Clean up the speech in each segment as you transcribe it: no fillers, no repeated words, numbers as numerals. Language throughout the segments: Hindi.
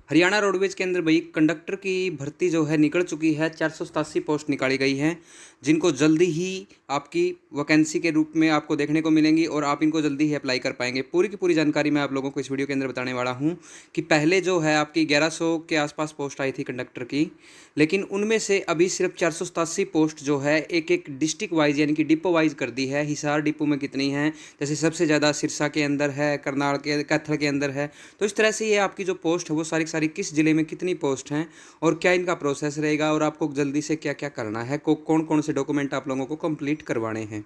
हरियाणा रोडवेज के अंदर भाई कंडक्टर की भर्ती जो है निकल चुकी है। 487 पोस्ट निकाली गई हैं, जिनको जल्दी ही आपकी वैकेंसी के रूप में आपको देखने को मिलेंगी और आप इनको जल्दी ही अप्लाई कर पाएंगे। पूरी की पूरी जानकारी मैं आप लोगों को इस वीडियो के अंदर बताने वाला हूं कि पहले जो है आपकी 1100 के आसपास पोस्ट आई थी कंडक्टर की, लेकिन उनमें से अभी सिर्फ 487 पोस्ट जो है एक एक डिस्ट्रिक्ट वाइज यानी कि डिपो वाइज कर दी है। हिसार डिपो में कितनी हैं, जैसे सबसे ज़्यादा सिरसा के अंदर है, करनाल के कैथल के अंदर है। तो इस तरह से ये आपकी जो पोस्ट है वो सारी सारी किस ज़िले में कितनी पोस्ट हैं और क्या इनका प्रोसेस रहेगा और आपको जल्दी से क्या क्या करना है, कौन कौन से डॉक्यूमेंट आप लोगों को कंप्लीट करवाने हैं।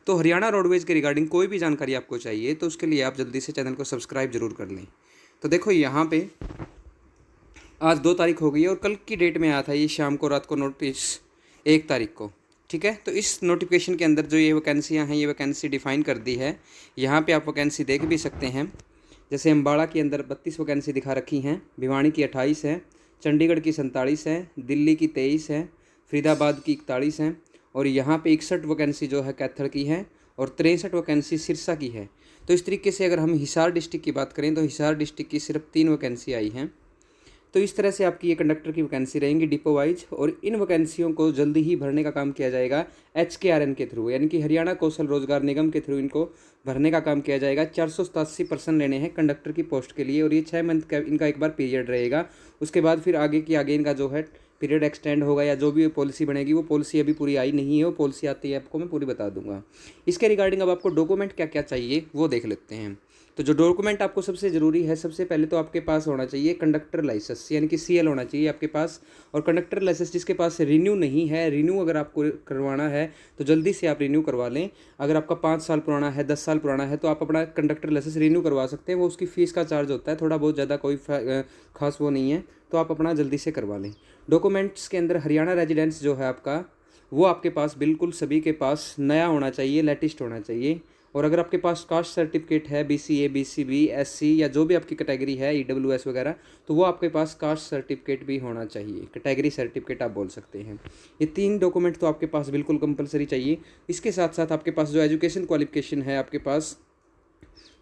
तो हरियाणा रोडवेज के रिगार्डिंग कोई भी जानकारी आपको चाहिए तो उसके लिए आप जल्दी से चैनल को सब्सक्राइब जरूर कर लें। तो देखो यहाँ पे आज 2 तारीख हो गई है और कल की डेट में आया था ये शाम को, रात को नोटिस 1 तारीख को। ठीक है, तो इस नोटिफिकेशन के अंदर जो ये वैकेंसियाँ हैं, ये वैकेंसी डिफाइन कर दी है। यहाँ पे आप वैकेंसी देख भी सकते हैं। जैसे अम्बाड़ा के अंदर 32 वैकेंसी दिखा रखी हैं, भिवानी की 28 है, चंडीगढ़ की 47 है, दिल्ली की 23 है, फरीदाबाद की 41 है और यहाँ पे 61 वैकेंसी जो है कैथल की है और 63 वैकेंसी सिरसा की है। तो इस तरीके से अगर हम हिसार डिस्ट्रिक्ट की बात करें तो हिसार डिस्ट्रिक्ट की सिर्फ 3 वैकेंसी आई हैं। तो इस तरह से आपकी ये कंडक्टर की वैकेंसी रहेंगी डिपो वाइज और इन वैकेंसियों को जल्दी ही भरने का काम किया जाएगा HKRN के थ्रू, यानी कि हरियाणा कौशल रोजगार निगम के थ्रू इनको भरने का काम किया जाएगा। 487 लेने हैं कंडक्टर की पोस्ट के लिए और ये 6 मंथ का इनका एक बार पीरियड रहेगा। उसके बाद फिर आगे इनका जो है पीरियड एक्सटेंड होगा या जो भी पॉलिसी बनेगी, वो पॉलिसी अभी पूरी आई नहीं है, वो पॉलिसी आती है आपको मैं पूरी बता दूंगा। इसके रिगार्डिंग अब आपको डॉक्यूमेंट क्या क्या चाहिए वो देख लेते हैं। तो जो डॉक्यूमेंट आपको सबसे ज़रूरी है, सबसे पहले तो आपके पास होना चाहिए कंडक्टर लाइसेंस, यानी कि CL होना चाहिए आपके पास। और कंडक्टर लाइसेंस जिसके पास रिन्यू नहीं है, रिन्यू अगर आपको करवाना है तो जल्दी से आप रिन्यू करवा लें। अगर आपका 5 साल पुराना है, 10 साल पुराना है तो आप अपना कंडक्टर लाइसेंस रिन्यू करवा सकते हैं। वो उसकी फ़ीस का चार्ज होता है, थोड़ा बहुत ज़्यादा कोई खास वो नहीं है, तो आप अपना जल्दी से करवा लें। डॉक्यूमेंट्स के अंदर हरियाणा रेजिडेंस जो है आपका, वो आपके पास बिल्कुल सभी के पास नया होना चाहिए, लेटेस्ट होना चाहिए। और अगर आपके पास कास्ट सर्टिफिकेट है BCA, BCB, SC या जो भी आपकी कैटेगरी है EWS वगैरह, तो वो आपके पास कास्ट सर्टिफिकेट भी होना चाहिए, कैटेगरी सर्टिफिकेट आप बोल सकते हैं। ये 3 डॉक्यूमेंट तो आपके पास बिल्कुल कंपलसरी चाहिए। इसके साथ साथ आपके पास जो एजुकेशन क्वालिफिकेशन है आपके पास,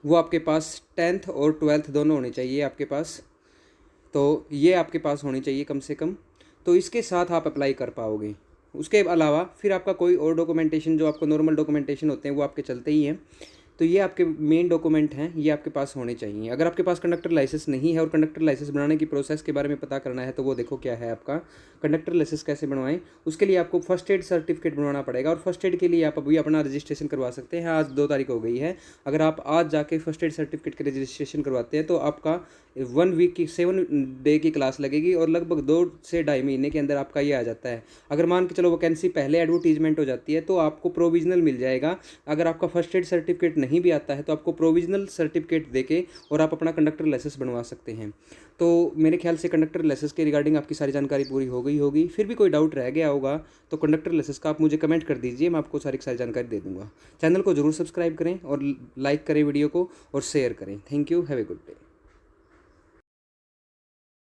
वो आपके पास 10th और 12th दोनों होने चाहिए आपके पास। तो ये आपके पास होनी चाहिए कम से कम, तो इसके साथ आप अप्लाई कर पाओगे। उसके अलावा फिर आपका कोई और डॉक्यूमेंटेशन जो आपको नॉर्मल डॉक्यूमेंटेशन होते हैं वो आपके चलते ही हैं। तो ये आपके मेन डॉक्यूमेंट हैं, ये आपके पास होने चाहिए। अगर आपके पास कंडक्टर लाइसेंस नहीं है और कंडक्टर लाइसेंस बनाने की प्रोसेस के बारे में पता करना है तो वो देखो क्या है आपका कंडक्टर लाइसेंस कैसे बनवाएं। उसके लिए आपको फर्स्ट एड सर्टिफिकेट बनवाना पड़ेगा और फर्स्ट एड के लिए आप अभी अपना रजिस्ट्रेशन करवा सकते हैं। आज 2 तारीख हो गई है, अगर आप आज जाके फर्स्ट एड सर्टिफिकेट के रजिस्ट्रेशन करवाते हैं तो आपका 1 वीक की 7 डे की क्लास लगेगी और लगभग 2 से 2.5 महीने के अंदर आपका ये आ जाता है। अगर मान के चलो वैकेंसी पहले एडवर्टीजमेंट हो जाती है तो आपको प्रोविजनल मिल जाएगा। अगर आपका फर्स्ट एड सर्टिफिकेट नहीं भी आता है तो आपको प्रोविजनल सर्टिफिकेट देके और आप अपना कंडक्टर लाइसेंस बनवा सकते हैं। तो मेरे ख्याल से कंडक्टर लाइसेंस के रिगार्डिंग आपकी सारी जानकारी पूरी हो गई होगी। फिर भी कोई डाउट रह गया होगा तो कंडक्टर लाइसेंस का आप मुझे कमेंट कर दीजिए, मैं आपको सारी जानकारी दे दूंगा। चैनल को जरूर सब्सक्राइब करें और लाइक करें वीडियो को और शेयर करें। Thank you, have a good day.